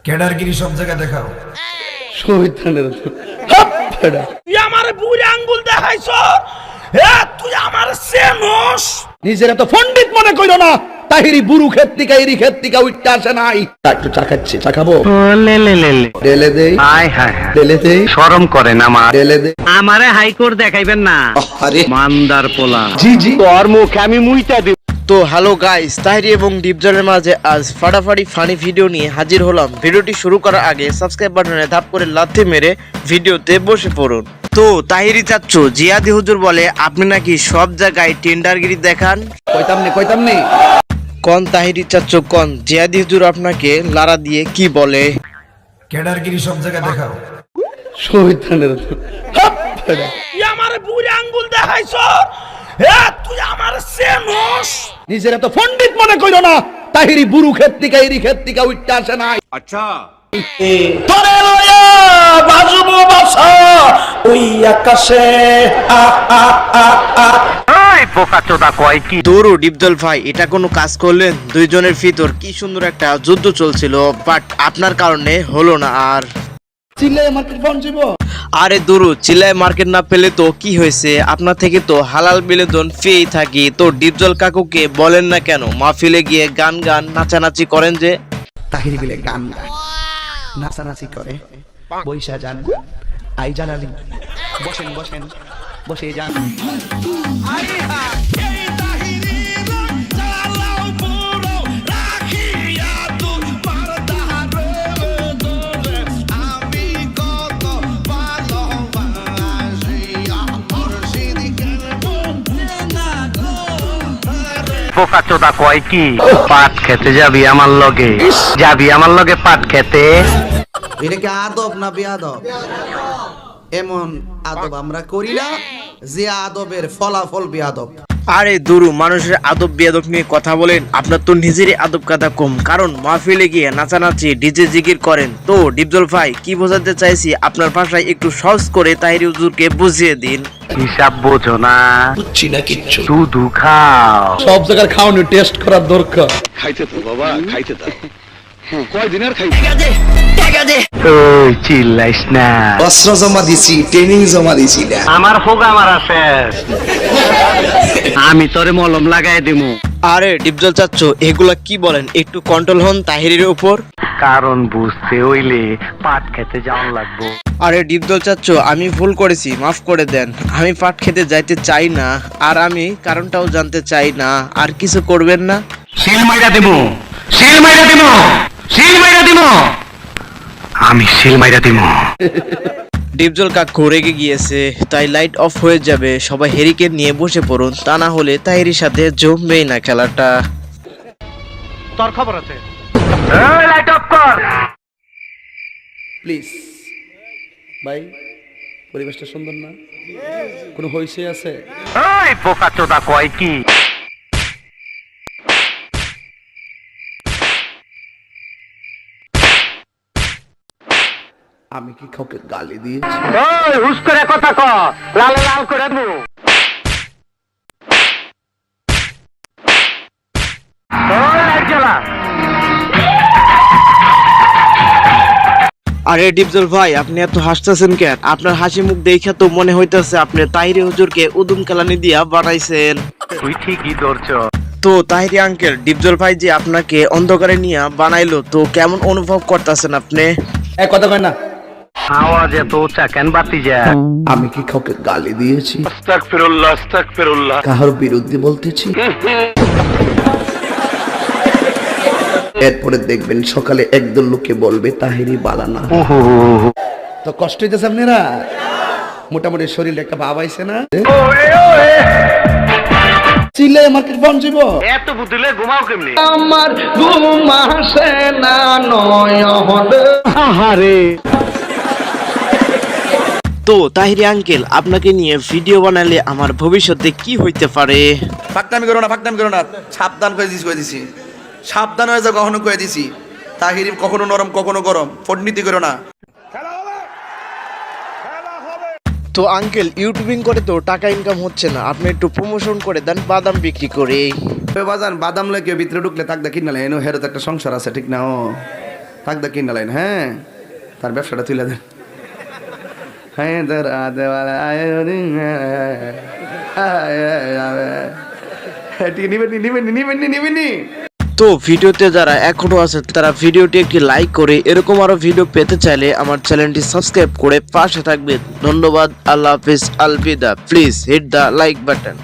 ক্যাডারগিরি সব জায়গায় দেখাও। শহীদানের তুই আমার বুড়ি আঙ্গুল দেখাইছ, তুই আমার চেনস। নিজের এত পণ্ডিত মনে কইরো না। তাহিরি বুরু ক্ষেত থেকে এরি ক্ষেত থেকে উঠতে আসে নাই। একটু চা খাচ্ছি, চা খাবো। ডেলে দেই, ডেলে দেই, শরম করে না মা। ডেলে দেই। আমারে হাইকোর্ট দেখাইবেন না। আরে মান্দার পোলা, জি জি। তোর মুখে আমি মুইতা দিব। তো হ্যালো গাইস, তাহিরি এবং ডিপজলের মাঝে আজ ফাটাফাটি ফানি ভিডিও নিয়ে হাজির হলাম। ভিডিওটি শুরু করার আগে সাবস্ক্রাইব বাটনে ধাপ করে লাথি মেরে ভিডিওতে বসে পড়ুন। তো তাহিরি চাচ্চু জিয়াদি হুজুর বলে আপনি নাকি সব জায়গায় টেন্ডারগিরি দেখান। কইতাম নি কোন তাহিরি চাচ্চু কোন জিয়াদি হুজুর আপনাকে লারা দিয়ে কি বলে? ক্যাডারগিরি সব জায়গায় দেখাও। শহীদানের তুই আমার বুড়ি আঙ্গুল দেখাইছ, তুই আমার চেনস। নিজের এত পণ্ডিত মনে কইরো না। তাহিরি বুরু ক্ষেত থেকে এরি ক্ষেত থেকে উঠতে আসে নাই। তোরে লয়া বাজবো বাসা ওই আকাশে, ওই বোকাচোদা কয় কি? দৌড়ো ডিপজল ভাই, এটা কোনো কাজ করলেন? দুইজনের ভিতর কি সুন্দর একটা যুদ্ধ চলছিল, বাট আপনার কারণে হলো না। আর চিল্লাই মার্কেট পৌঁছিব। আরে দুরু চিল্লায় মার্কেট না পেলে তো কি হয়েছে, আপনার থেকে তো হালাল বিনোদন পেয়েই থাকি। তো ডিপজল কাকুকে বলেন না কেন মাহফিলে গিয়ে গান নাচানাচি করেন যে? তাহিরি বিলে গান গায়, নাচানাচি করে, বৈশা যান, আই জানালি, বসেন বসে যান। বোকাচোদা কয় কি? পাট খেতে যাবি আমার লগে? যাবি আমার লগে পাট খেতে? এটা কি আদব না বেয়াদব? এমন আদব আমরা করি না যে আদবের ফলাফল বেয়াদব। আরে দুরু, মানুষের আদব বেয়াদব নিয়ে কথা বলেন, আপনার তো নিজেরই আদব কাদা কম। কারণ মাহফিলে গিয়ে নাচানাচি ডিজে জিকির করেন। তো ডিপজল ভাই কি বোঝাতে চাইছি আপনার ভাষায় একটু সহজ করে তাহিরি হুজুরকে বুঝিয়ে দিন। হিসাব বোঝো না, বুঝছি না কিচ্ছু। শুধু খাও। সব জায়গার খাওয়ানো টেস্ট করার দরকার। ওই চিল্লাইস না, অস্ত্র জমা দিছি, ট্রেনিং জমা দিছি না। আমার হোগা মারা শেষ। আমি তোরে মলম লাগাই দিমু। আরে ডিপজল চাচ্চু এগুলা কি বলেন, একটু কন্ট্রোল হন তাহিরির উপর। কারণ বুঝতে হইলে পাট খেতে যাওয়ান লাগবো। আরে ডিপজল চাচ্চু আমি ভুল করেছি, মাফ করে দেন। আমি পাট খেতে যাইতে চাই না, আর আমি কারণটাও জানতে চাই না। আর কিছু করবেন না? শিল মাইরা দিমু, শিল মাইরা দিমু, শিল মাইরা দিমু, আমি শিল মাইরা দিমু। ডিপজল কাকু রেগে গিয়েছে, তাই লাইট অফ হয়ে যাবে। সবাই হেরিকেন নিয়ে বসে পড়ুন, তা না হলে তাহিরির সাথে জমবেই না খেলাটা। তোর খবর আছে? এই লাইট অফ কর। প্লিজ ভাই, পরিবেশটা সুন্দর না? কোনো হইছে আছে? ওই বোকাচোদা কয় কি? আমি কি কাউকে গালি দিয়েছি? ওই হুস করে কথা ক, লাল লাল করে দেবো। ওই লাইট জ্বালা। আরে ডিপজল ভাই, আপনি এত হাসতেছেন কেন? আপনার হাসি মুখ দেখে তো মনে হইতেছে আপনি তাহিরি হুজুরকে উদুম কেলানি দিয়া বানাইছেন। তুই ঠিকই ধরছ। তো তাহিরি আঙ্কেল, ডিপজল ভাই যে আপনাকে অন্ধকারে নিয়ে বানাইলো, তো কেমন অনুভব করতেছেন আপনি? এক কথা কয় না, আওয়াজ এত উঁচা কেন বাতি যা? আমি কি কাউকে গালি দিয়েছি? আস্তাগফিরুল্লাহ, আস্তাগফিরুল্লাহ। কাহার বিরুদ্ধে বলতেছি? এরপরে দেখবেন সকালে একদল লোকে বলবে তাহিরি বালানা। তো কষ্ট হইতেছে আপনারা? মোটামুটি শরীরে একটা ভাব আইছে না? চিল্লাই মার্কেট পৌঁছিব। এত বুদ্ধিলে ঘুমাও কেমনি? আমার ঘুম আসে না নয়ন। আহারে। তো তাহিরি আঙ্কেল, আপনাকে নিয়ে ভিডিও বানালে আমার ভবিষ্যতে কি হইতে পারে? ফাকনামি করো না, সাবধান করে দিছি, সাবধান হয়ে যাও, কখনো করে দিছি। তাহিরি কখনো নরম কখনো গরম, ফটনীতি করো না। তো আঙ্কেল, ইউটিউবিং করে তো টাকা ইনকাম হচ্ছে না, আপনি একটু প্রমোশন করে দেন বাদাম বিক্রি করে। বাজান বাদাম লেগে ভিতরে ঢুকলে থাকতে কিনালে এনো হেরত একটা সংসার আছে, ঠিক না? ও থাক দা কিনা লাইন, হ্যাঁ তার ব্যবসাটা তুলে দেন। হ্যাঁ নিবেন। তো ভিডিওতে যারা এখনো আছে তারা ভিডিওটি একটি লাইক করে এরকম আরো ভিডিও পেতে চাইলে আমার চ্যানেলটি সাবস্ক্রাইব করে পাশে থাকবেন। ধন্যবাদ, আল্লাহ হাফিজ, আলবিদা। Please hit the like button.